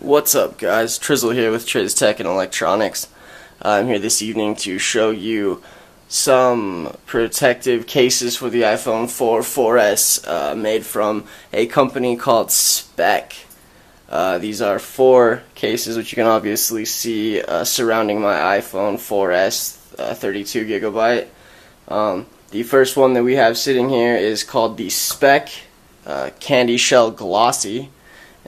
What's up, guys? Trizzle here with TRIZZ Tech and Electronics. I'm here this evening to show you some protective cases for the iPhone 4 4S made from a company called Speck. These are 4 cases which you can obviously see surrounding my iPhone 4S 32 gigabyte. The first one that we have sitting here is called the Speck Candyshell Glossy.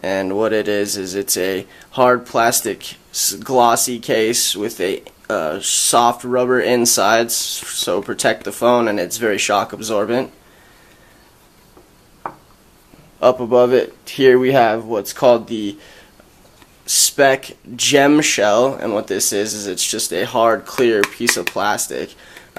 And what it is it's a hard plastic glossy case with a soft rubber insides, so protect the phone, and it's very shock absorbent. Up above it here we have what's called the Speck Gem Shell, and what this is it's just a hard clear piece of plastic.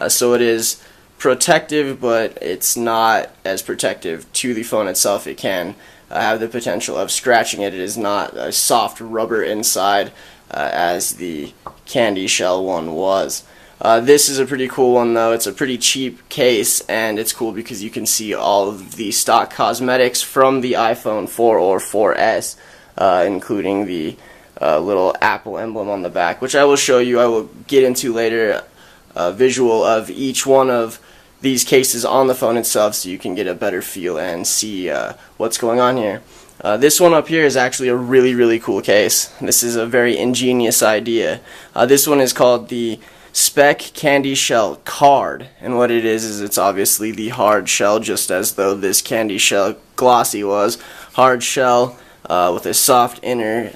So it is protective, but it's not as protective to the phone itself. It can have the potential of scratching it. It is not a soft rubber inside as the Candyshell one was. This is a pretty cool one though. It's a pretty cheap case, and it's cool because you can see all of the stock cosmetics from the iPhone 4 or 4S, including the little Apple emblem on the back, which I will show you. I will get into later a visual of each one of these cases on the phone itself, so you can get a better feel and see what's going on here. This one up here is actually a really cool case. This is a very ingenious idea. This one is called the Speck Candyshell Card, and what it is it's obviously the hard shell, just as though this Candyshell Glossy was. Hard shell with a soft inner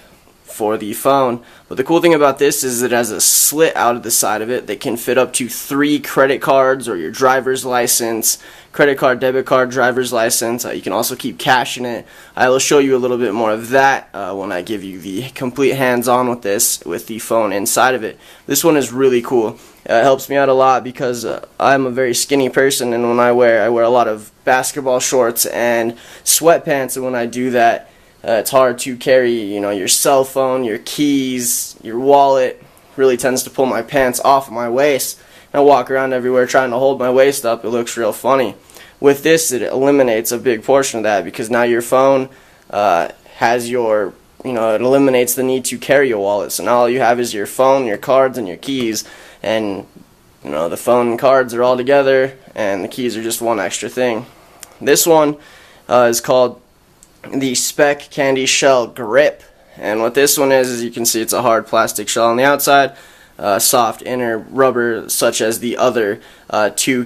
for the phone. But the cool thing about this is it has a slit out of the side of it that can fit up to 3 credit cards or your driver's license, credit card, debit card, driver's license. You can also keep cash in it. I will show you a little bit more of that when I give you the complete hands-on with this, with the phone inside of it. This one is really cool. It helps me out a lot because I'm a very skinny person, and when I wear a lot of basketball shorts and sweatpants, and when I do that, it's hard to carry, your cell phone, your keys, your wallet. Really tends to pull my pants off of my waist. And I walk around everywhere trying to hold my waist up. It looks real funny. With this, it eliminates a big portion of that, because now your phone has your, it eliminates the need to carry a wallet. So now all you have is your phone, your cards, and your keys. And, the phone and cards are all together, and the keys are just one extra thing. This one is called the Speck Candyshell Grip, and what this one is you can see it's a hard plastic shell on the outside, soft inner rubber, such as the other 2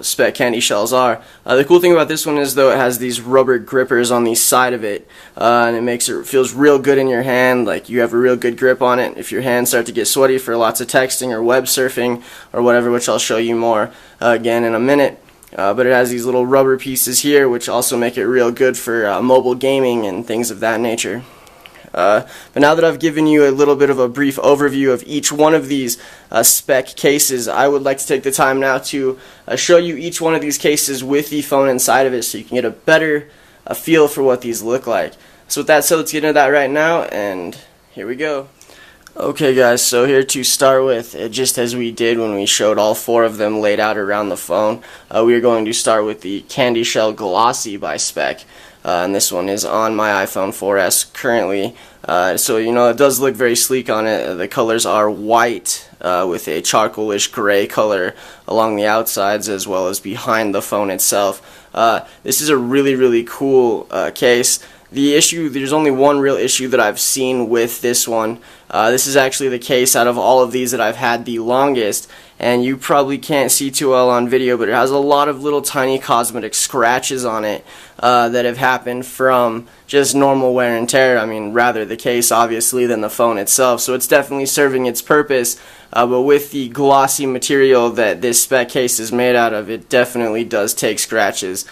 Speck Candyshells are. The cool thing about this one is though it has these rubber grippers on the side of it, and it feels real good in your hand, like you have a real good grip on it. If your hands start to get sweaty for lots of texting or web surfing or whatever, which I'll show you more again in a minute. But it has these little rubber pieces here, which also make it real good for mobile gaming and things of that nature. But now that I've given you a little bit of a brief overview of each one of these Speck cases, I would like to take the time now to show you each one of these cases with the phone inside of it, so you can get a better feel for what these look like. So with that said, let's get into that right now, and here we go. Okay guys, so here to start with, just as we did when we showed all 4 of them laid out around the phone, we are going to start with the Candyshell Glossy by Speck, and this one is on my iPhone 4S currently. So it does look very sleek on it. The colors are white with a charcoalish gray color along the outsides as well as behind the phone itself. This is a really cool case. There's only one real issue that I've seen with this one. This is actually the case out of all of these that I've had the longest, and you probably can't see too well on video, but it has a lot of little tiny cosmetic scratches on it that have happened from just normal wear and tear. I mean, rather the case obviously than the phone itself, so it's definitely serving its purpose, but with the glossy material that this Speck case is made out of, it definitely does take scratches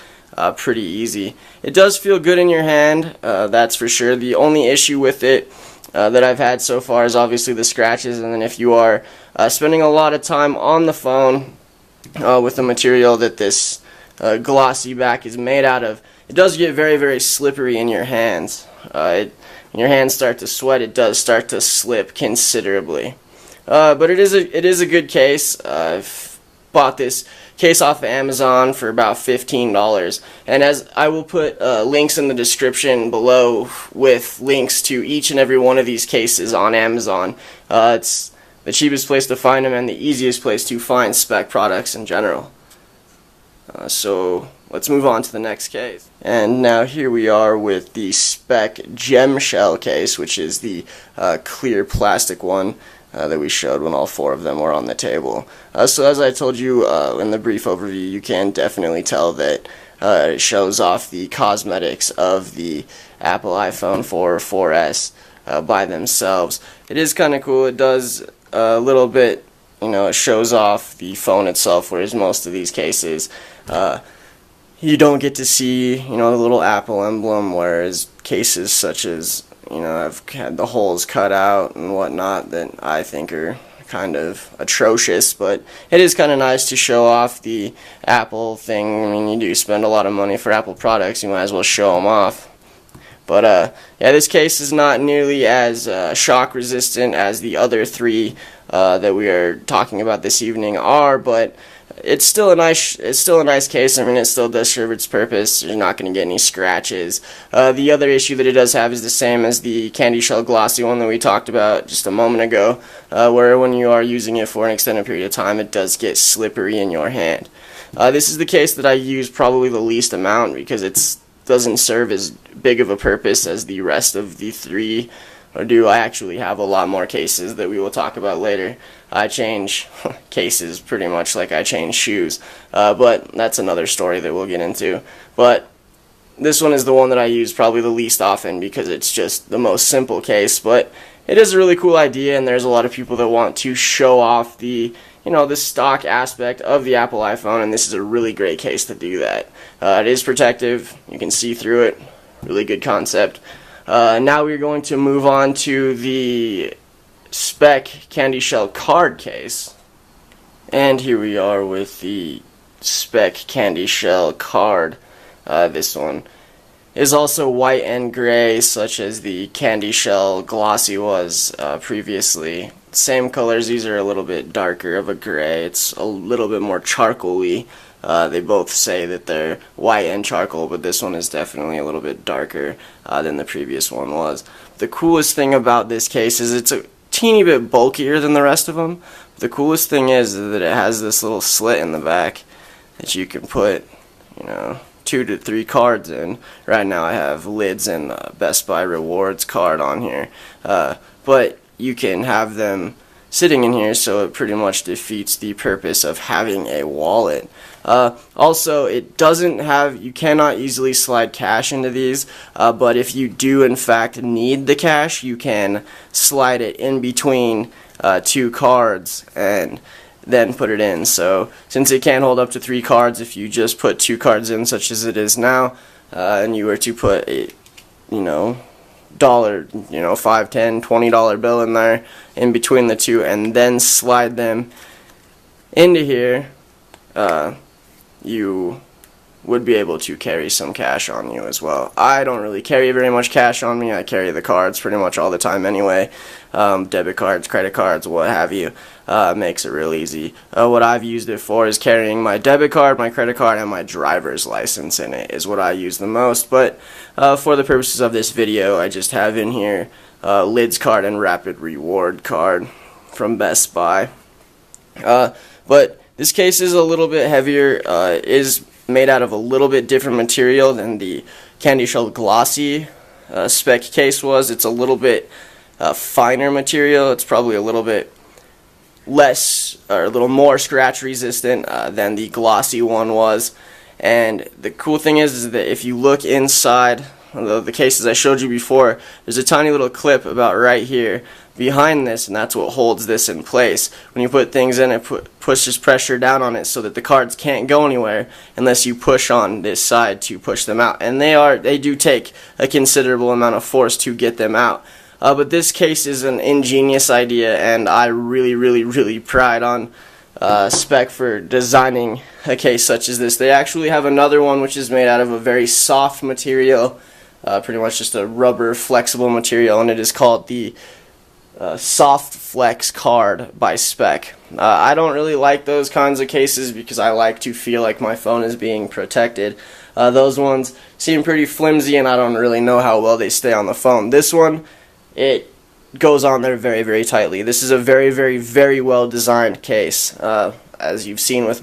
pretty easy. It does feel good in your hand, that's for sure. The only issue with it that I've had so far is obviously the scratches, and then if you are spending a lot of time on the phone with the material that this glossy back is made out of, it does get very slippery in your hands. When your hands start to sweat, it does start to slip considerably. But it is a good case. I've bought this case off of Amazon for about $15. And as I will put links in the description below with links to each and every one of these cases on Amazon. It's the cheapest place to find them and the easiest place to find Speck products in general. So let's move on to the next case. And now here we are with the Speck Gemshell case, which is the clear plastic one that we showed when all four of them were on the table. So as I told you in the brief overview, you can definitely tell that it shows off the cosmetics of the Apple iPhone 4 or 4S by themselves. It is kind of cool. It does a little bit, it shows off the phone itself, whereas most of these cases you don't get to see, the little Apple emblem, whereas cases such as, I've had the holes cut out and whatnot that I think are kind of atrocious, but it is kind of nice to show off the Apple thing. I mean, you do spend a lot of money for Apple products, you might as well show them off. But yeah, this case is not nearly as shock resistant as the other three that we are talking about this evening are, but it's still a nice case. I mean, it still does serve its purpose. You're not going to get any scratches. The other issue that it does have is the same as the Candyshell Glossy one that we talked about just a moment ago, where when you are using it for an extended period of time, it does get slippery in your hand. This is the case that I use probably the least amount because it doesn't serve as big of a purpose as the rest of the three. Or do I actually have a lot more cases that we will talk about later? I change cases pretty much like I change shoes, but that's another story that we'll get into. But this one is the one that I use probably the least often because it's just the most simple case, but it is a really cool idea, and there's a lot of people that want to show off the the stock aspect of the Apple iPhone, and this is a really great case to do that. It is protective, you can see through it, really good concept. Now we're going to move on to the Speck Candyshell card case. And here we are with the Speck Candyshell card. This one is also white and gray, such as the Candyshell Glossy was previously. Same colors, these are a little bit darker of a gray. It's a little bit more charcoal-y. They both say that they're white and charcoal, but this one is definitely a little bit darker than the previous one was. The coolest thing about this case is it's a teeny bit bulkier than the rest of them. The coolest thing is that it has this little slit in the back that you can put, 2 to 3 cards in. Right now I have lids and Best Buy Rewards card on here, but you can have them sitting in here, so it pretty much defeats the purpose of having a wallet. Also, it doesn't have, you cannot easily slide cash into these, but if you do in fact need the cash, you can slide it in between 2 cards and then put it in. So since it can hold up to 3 cards, if you just put 2 cards in, such as it is now, and you were to put a $5, $10, $20 bill in there in between the 2 and then slide them into here, you would be able to carry some cash on you as well. I don't really carry very much cash on me. I carry the cards pretty much all the time anyway. Debit cards, credit cards, what have you. Makes it real easy. What I've used it for is carrying my debit card, my credit card, and my driver's license in it is what I use the most. But for the purposes of this video, I just have in here Lids card and Rapid Reward card from Best Buy. But this case is a little bit heavier, is made out of a little bit different material than the Candyshell Glossy Speck case was. It's a little bit finer material. It's probably a little bit less, or a little more scratch resistant than the Glossy one was. And the cool thing is that if you look inside the cases I showed you before, there's a tiny little clip about right here behind this, and that's what holds this in place. When you put things in, it pushes pressure down on it so that the cards can't go anywhere unless you push on this side to push them out. And they do take a considerable amount of force to get them out. But this case is an ingenious idea, and I really pride on Speck for designing a case such as this. They actually have another one which is made out of a very soft material, pretty much just a rubber flexible material, and it is called the Soft Flex card by Speck. I don't really like those kinds of cases because I like to feel like my phone is being protected. Those ones seem pretty flimsy and I don't really know how well they stay on the phone. This one, it goes on there very, very tightly. This is a very, very, very well designed case. As you've seen with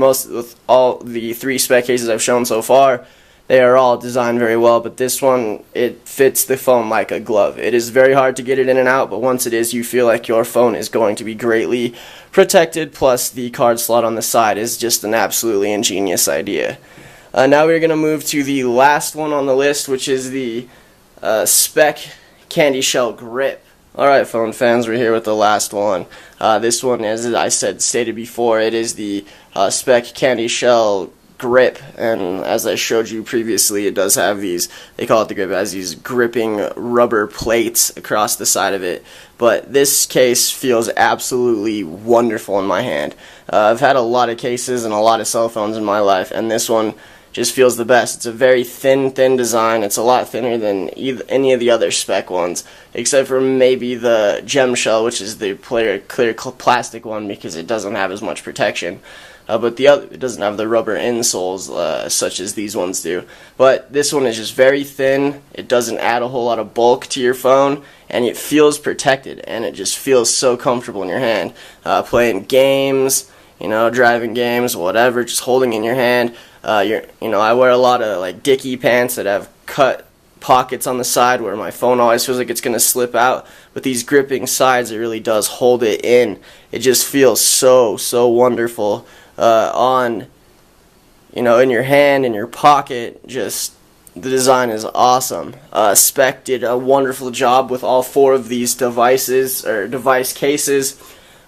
all the 3 Speck cases I've shown so far, they are all designed very well, but this one, it fits the phone like a glove. It is very hard to get it in and out, but once it is, you feel like your phone is going to be greatly protected, plus the card slot on the side is just an absolutely ingenious idea. Now we're going to move to the last one on the list, which is the Speck Candyshell Grip. Alright, phone fans, we're here with the last one. This one, as I stated before, it is the Speck Candyshell Grip, and as I showed you previously, it does have these, they call it the grip, it has these gripping rubber plates across the side of it. But this case feels absolutely wonderful in my hand. I've had a lot of cases and a lot of cell phones in my life, and this one just feels the best. It's a very thin design. It's a lot thinner than any of the other Speck ones, except for maybe the gem shell, which is the clear plastic one, because it doesn't have as much protection. But the other, it doesn't have the rubber insoles such as these ones do. But this one is just very thin. It doesn't add a whole lot of bulk to your phone, and it feels protected, and it just feels so comfortable in your hand. Playing games, driving games, whatever, just holding in your hand. I wear a lot of like Dickie pants that have cut pockets on the side where my phone always feels like it's going to slip out. With these gripping sides, it really does hold it in. It just feels so wonderful in your hand, in your pocket. Just the design is awesome. Speck did a wonderful job with all 4 of these devices or device cases.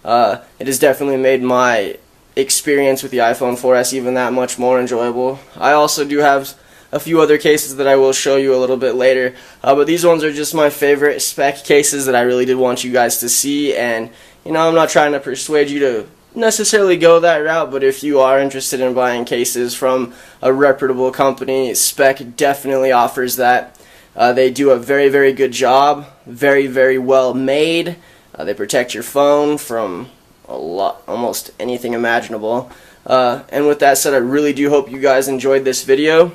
It has definitely made my experience with the iPhone 4S even that much more enjoyable. I also do have a few other cases that I will show you a little bit later, but these ones are just my favorite Speck cases that I really did want you guys to see. And I'm not trying to persuade you to necessarily go that route, but if you are interested in buying cases from a reputable company, Speck definitely offers that. They do a very, very good job, very, very well made. They protect your phone from almost anything imaginable. And with that said, I really do hope you guys enjoyed this video.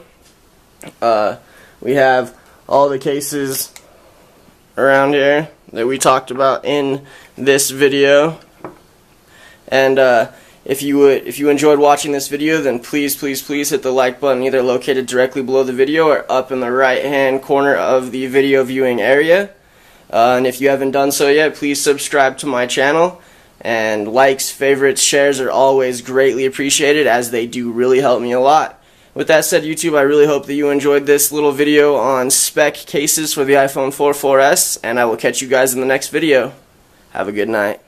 We have all the cases around here that we talked about in this video. And if you enjoyed watching this video, then please hit the like button, either located directly below the video or up in the right hand corner of the video viewing area. And if you haven't done so yet, please subscribe to my channel. And likes, favorites, shares are always greatly appreciated, as they do really help me a lot. With that said, YouTube, I really hope that you enjoyed this little video on Speck cases for the iPhone 4S, and I will catch you guys in the next video. Have a good night.